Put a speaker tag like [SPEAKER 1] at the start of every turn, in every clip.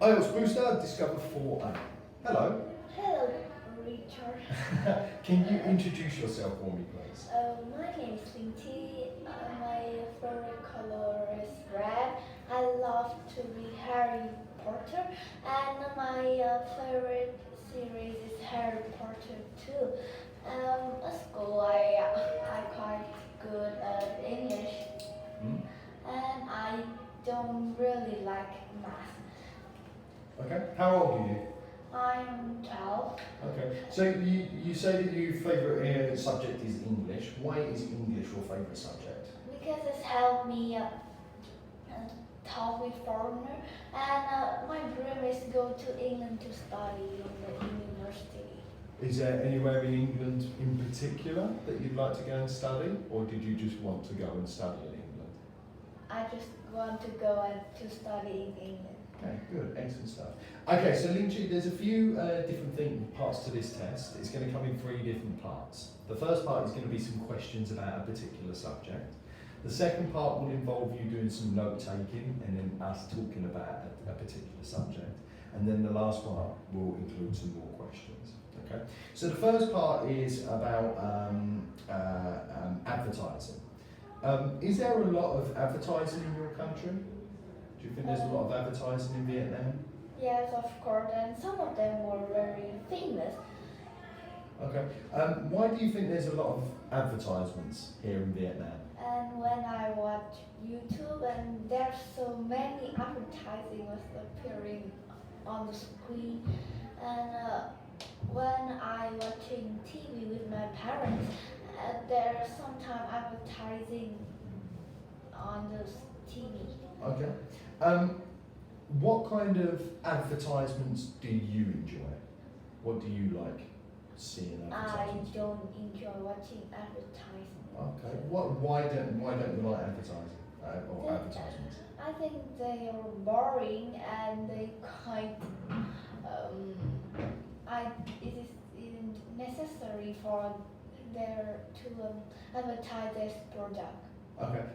[SPEAKER 1] IELTS Booster Discover 4A. Hello.
[SPEAKER 2] Hello, Richard.
[SPEAKER 1] Can you introduce yourself for me, please?
[SPEAKER 2] My name is Linty. My favorite color is red. I love to read Harry Potter, and my favorite series is Harry Potter too. At school, I quite good at English,
[SPEAKER 1] Hmm?
[SPEAKER 2] and I don't really like math.
[SPEAKER 1] Okay. How old are you?
[SPEAKER 2] I'm 12.
[SPEAKER 1] Okay. So you say that your favourite subject is English. Why is English your favourite subject?
[SPEAKER 2] Because it's helped me talk with foreigner, and my dream is to go to England to study in the university.
[SPEAKER 1] Is there anywhere in England in particular that you'd like to go and study, or did you just want to go and study in England?
[SPEAKER 2] I just want to go and to study in England.
[SPEAKER 1] Okay, good, excellent stuff. Okay, so Linchi, there's a few different parts to this test. It's going to come in 3 different parts. The first part is going to be some questions about a particular subject. The second part will involve you doing some note taking and then us talking about a particular subject. And then the last part will include some more questions. Okay. So the first part is about advertising. Is there a lot of advertising in your country? Do you think there's a lot of advertising in Vietnam?
[SPEAKER 2] Yes, of course, and some of them were very famous.
[SPEAKER 1] Okay. Why do you think there's a lot of advertisements here in Vietnam?
[SPEAKER 2] And when I watch YouTube, and there's so many advertising was appearing on the screen, and when I watching TV with my parents, there's sometimes advertising on the TV.
[SPEAKER 1] Okay. What kind of advertisements do you enjoy? What do you like seeing
[SPEAKER 2] I
[SPEAKER 1] advertisements?
[SPEAKER 2] don't enjoy watching advertising.
[SPEAKER 1] Okay. Why don't you like advertising or advertisements?
[SPEAKER 2] I think they are boring and they quite it isn't necessary for their to advertise their product.
[SPEAKER 1] Okay.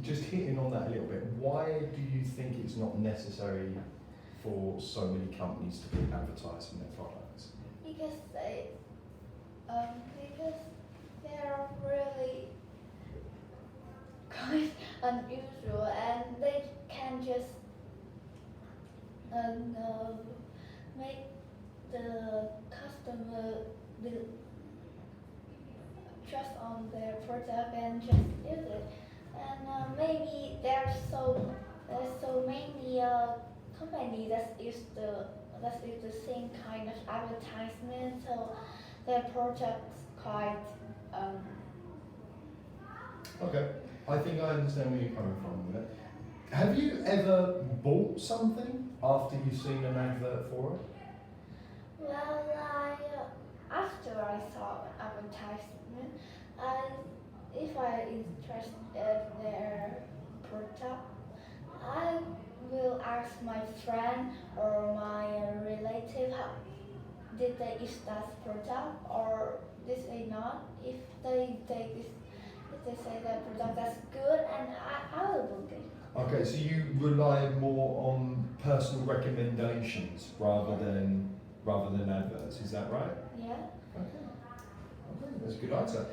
[SPEAKER 1] Just hitting on that a little bit. Why do you think it's not necessary for so many companies to be advertising their products?
[SPEAKER 2] Because they're really quite unusual, and they can just make the customer trust on their product and just use it. And maybe there's so many companies that use the same kind of advertisement, so their products quite
[SPEAKER 1] Okay. I think I understand where you're coming from with it. Have you ever bought something after you've seen an advert for it?
[SPEAKER 2] well. After I saw an advertisement, if I interested in their product, I will ask my friend or my relative did they use that product or did they not. If they say that product that's good, and I will book it.
[SPEAKER 1] Okay, so you rely more on personal recommendations rather than adverts. Is that right?
[SPEAKER 2] Yeah.
[SPEAKER 1] Okay. Okay, that's a good answer.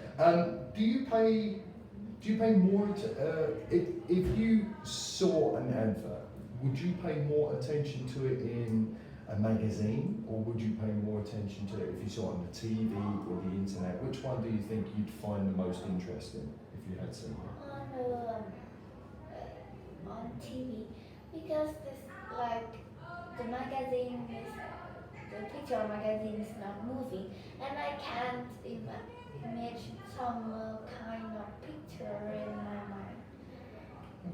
[SPEAKER 1] Do you pay more if you saw an advert? Would you pay more attention to it in a magazine, or would you pay more attention to it if you saw it on the TV or the internet? Which one do you think you'd find the most interesting if you had seen it?
[SPEAKER 2] On TV, because this like the magazine is the picture of magazine is not moving, and I can't imagine some kind of picture in my mind.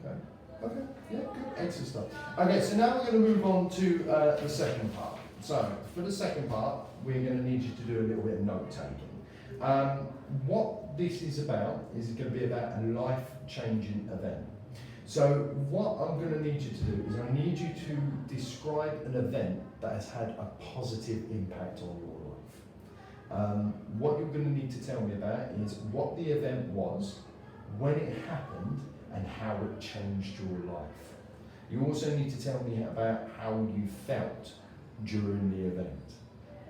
[SPEAKER 1] Okay. Okay. Yeah. Good. Excellent stuff. Okay. So now we're going to move on to the second part. So for the second part, we're going to need you to do a little bit of note taking. What this is about is going to be about a life-changing event. So what I'm going to need you to do is I need you to describe an event that has had a positive impact on your life. What you're going to need to tell me about is what the event was, when it happened, and how it changed your life. You also need to tell me about how you felt during the event.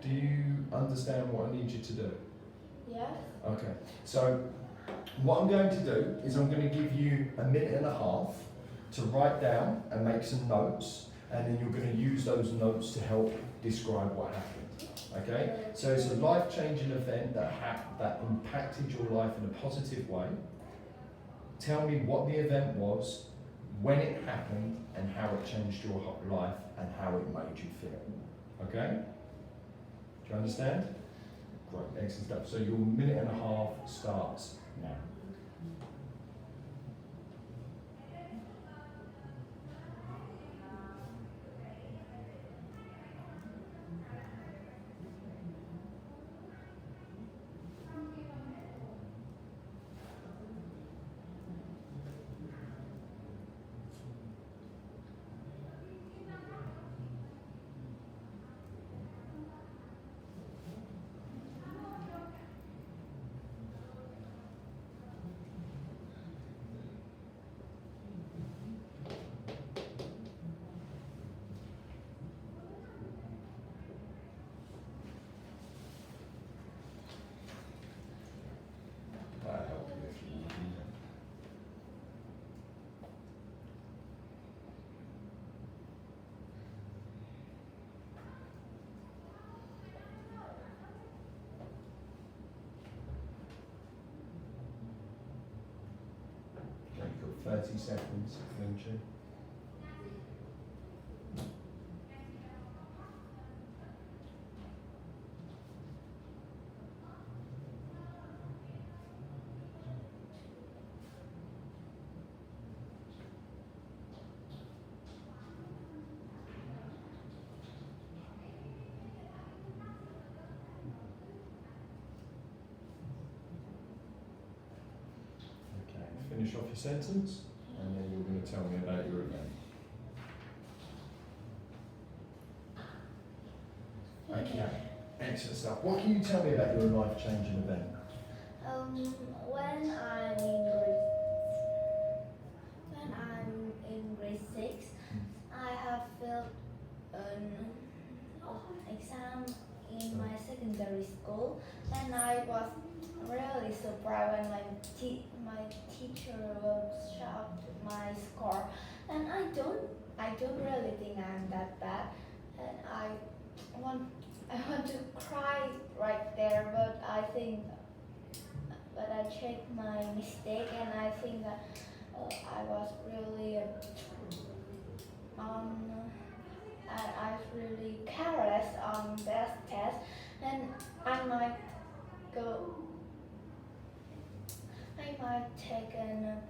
[SPEAKER 1] Do you understand what I need you to do?
[SPEAKER 2] Yes.
[SPEAKER 1] Okay, so what I'm going to do is I'm going to give you a minute and a half to write down and make some notes, and then you're going to use those notes to help describe what happened. Okay, so it's a life-changing event that impacted your life in a positive way. Tell me what the event was, when it happened, and how it changed your life and how it made you feel. Okay? Do you understand? Great, excellent stuff. So your minute and a half starts now. That'll help you if you need it. Okay, you've got 30 seconds, haven't you? Okay, finish off your sentence, and then you're going to tell me about your event. Okay, excellent stuff. What can you tell me about your life-changing event?
[SPEAKER 2] When I'm in grade 6, I have failed an exam in my secondary school, and I was really surprised when my teacher shout my score, and I don't really think I'm that bad, and I want to cry right there, but I checked my mistake, and I think that I was really I was really careless on that test, and I might go I might take and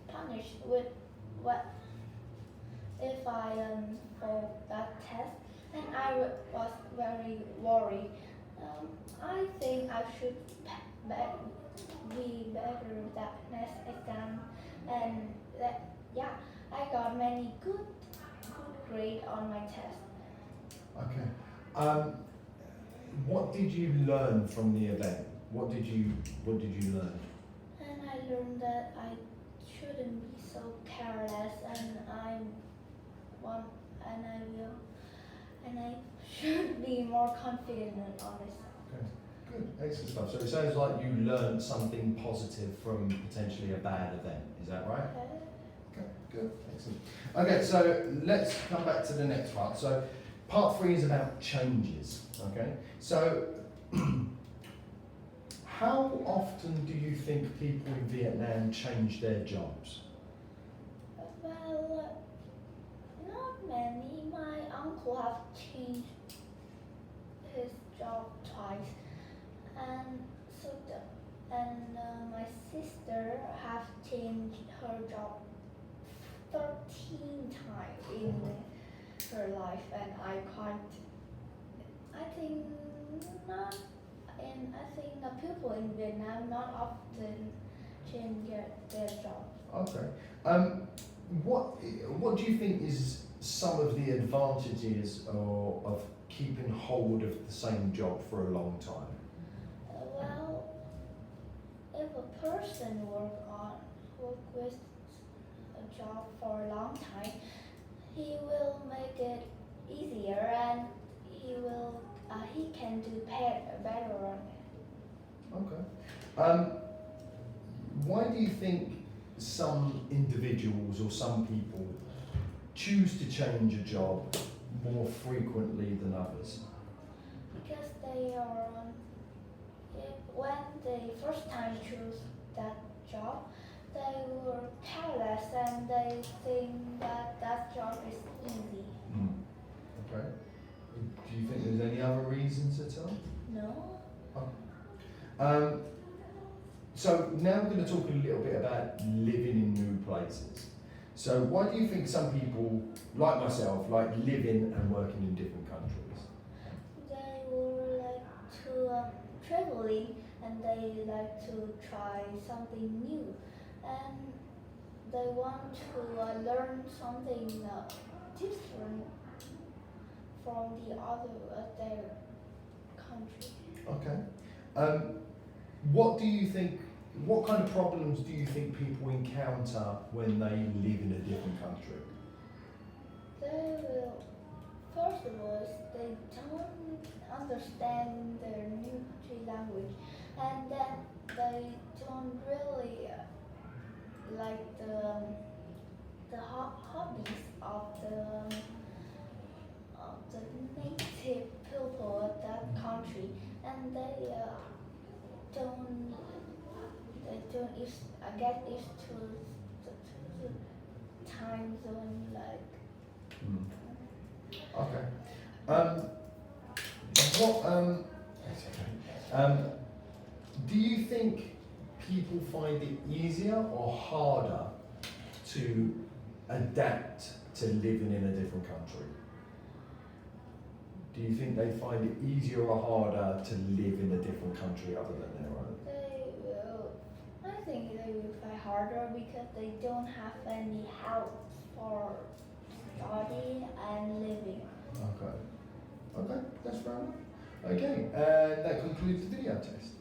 [SPEAKER 2] punished with what if I failed that test, and I was very worried. I think I should be better that next exam, and that yeah, I got many good grade on my test.
[SPEAKER 1] Okay. What did you learn from the event? What did you learn?
[SPEAKER 2] And I learned that I shouldn't be so careless, and I should be more confident on myself.
[SPEAKER 1] Okay. Good, excellent stuff. So it sounds like you learned something positive from potentially a bad event. Is that right?
[SPEAKER 2] Okay.
[SPEAKER 1] Okay, good, excellent. Okay, so let's come back to the next part. So part 3 is about changes. Okay, so how often do you think people in Vietnam change their jobs?
[SPEAKER 2] Well, not many. My uncle have changed his job twice, and my sister have changed her job 13 times in her life, and I think I think the people in Vietnam not often change their job.
[SPEAKER 1] Okay. What do you think is some of the advantages of keeping hold of the same job for a long time?
[SPEAKER 2] Well, if a person work with a job for a long time, he will make it easier and he can do better on it.
[SPEAKER 1] Okay. Why do you think some individuals or some people choose to change a job more frequently than others?
[SPEAKER 2] Because they are when they first time choose that job, they were careless and they think that job is easy.
[SPEAKER 1] Okay. Do you think there's any other reasons at all?
[SPEAKER 2] No.
[SPEAKER 1] So now we're going to talk a little bit about living in new places. So why do you think some people, like myself, like living and working in different countries?
[SPEAKER 2] They would like to traveling and they like to try something new and they want to learn something different from the other their country.
[SPEAKER 1] Okay. What kind of problems do you think people encounter when they live in a different country?
[SPEAKER 2] They will, first of all, they don't understand their new country language, and then they don't really like the hobbies of the native people of that country, and don't get used to the time zone like.
[SPEAKER 1] Okay. That's okay. Do you think people find it easier or harder to adapt to living in a different country? Do you think they find it easier or harder to live in a different country other than their own?
[SPEAKER 2] I think they will find harder because they don't have any help for study and living.
[SPEAKER 1] Okay. Okay, that's fair enough. Okay, and that concludes the video test.